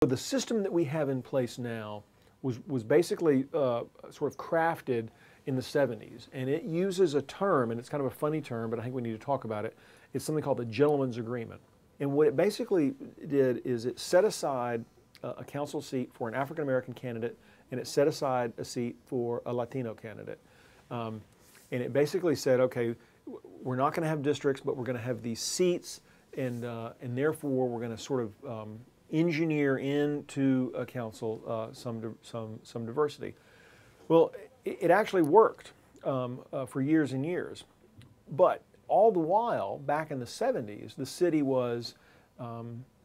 The system that we have in place now was basically sort of crafted in the 70s, and it uses a term, and it's kind of a funny term, but I think we need to talk about it. It's something called the gentleman's agreement. And what it basically did is it set aside a council seat for an African American candidate, and it set aside a seat for a Latino candidate. And it basically said, okay, we're not going to have districts, but we're going to have these seats, and therefore we're going to sort of engineer into a council some diversity. Well, it actually worked for years and years, but all the while, back in the 70s, the city was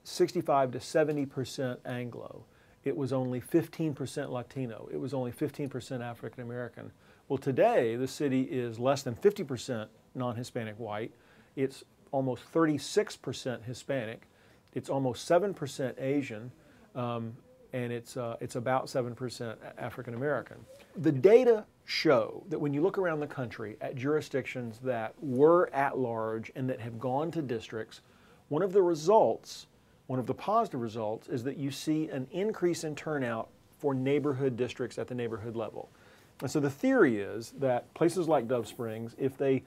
65 to 70% Anglo. It was only 15% Latino. It was only 15% African American. Well, today, the city is less than 50% non-Hispanic white. It's almost 36% Hispanic. It's almost 7% Asian, and it's about 7% African American. The data show that when you look around the country at jurisdictions that were at large and that have gone to districts, one of the positive results is that you see an increase in turnout for neighborhood districts at the neighborhood level. And so the theory is that places like Dove Springs, if they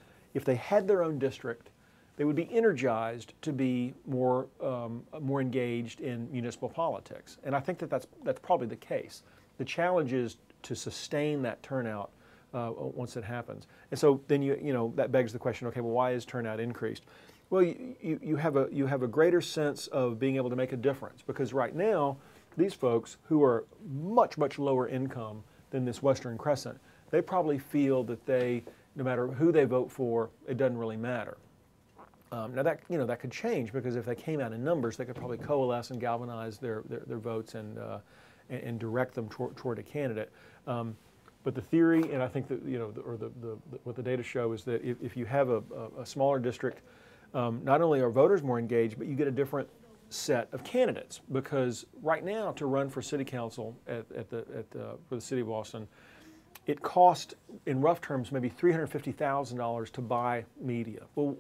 had their own district, they would be energized to be more engaged in municipal politics. And I think that that's probably the case. The challenge is to sustain that turnout once it happens. And so then that begs the question, okay, well, why is turnout increased? Well, you have a greater sense of being able to make a difference, because right now, these folks who are much, much lower income than this Western Crescent, they probably feel that no matter who they vote for, it doesn't really matter. Now that could change, because if they came out in numbers, they could probably coalesce and galvanize their votes and direct them toward a candidate. But the theory, and I think that what the data show is that if you have a smaller district, not only are voters more engaged, but you get a different set of candidates. Because right now, to run for city council for the city of Austin, it cost, in rough terms, maybe $350,000 to buy media. Well,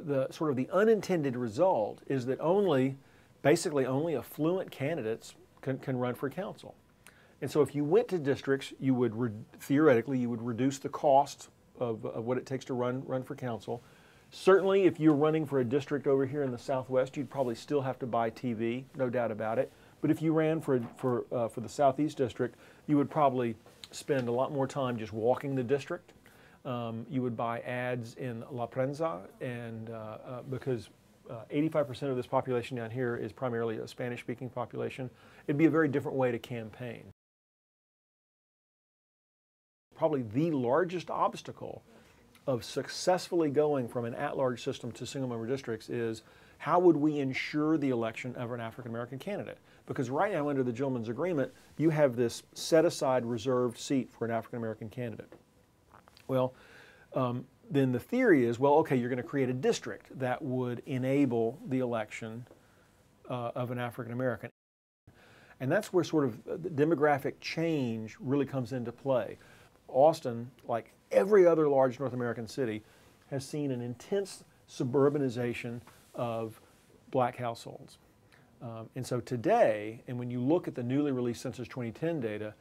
the unintended result is that basically only affluent candidates can run for council. And so if you went to districts, theoretically, you would reduce the cost of what it takes to run for council. Certainly, if you're running for a district over here in the Southwest, you'd probably still have to buy TV, no doubt about it. But if you ran for the Southeast District, you would probably spend a lot more time just walking the district. You would buy ads in La Prensa, and because 85% of this population down here is primarily a Spanish-speaking population, it'd be a very different way to campaign. Probably the largest obstacle of successfully going from an at-large system to single-member districts is how would we ensure the election of an African-American candidate? Because right now, under the gentleman's agreement, you have this set-aside reserved seat for an African-American candidate. Well, then the theory is, well, okay, you're going to create a district that would enable the election of an African-American. And that's where sort of the demographic change really comes into play. Austin, like every other large North American city, has seen an intense suburbanization of black households. And so today, and when you look at the newly released Census 2010 data,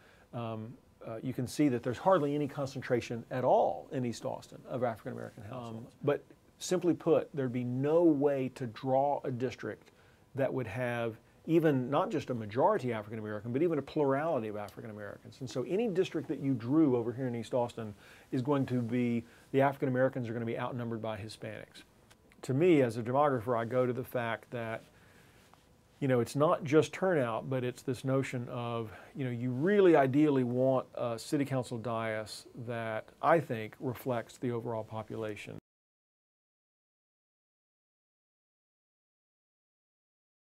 you can see that there's hardly any concentration at all in East Austin of African American households. But simply put, there'd be no way to draw a district that would have even not just a majority African American, but even a plurality of African Americans. And so any district that you drew over here in East Austin is going to be, the African Americans are going to be outnumbered by Hispanics. To me, as a demographer, I go to the fact that it's not just turnout, but it's this notion of, you really ideally want a city council dais that I think reflects the overall population.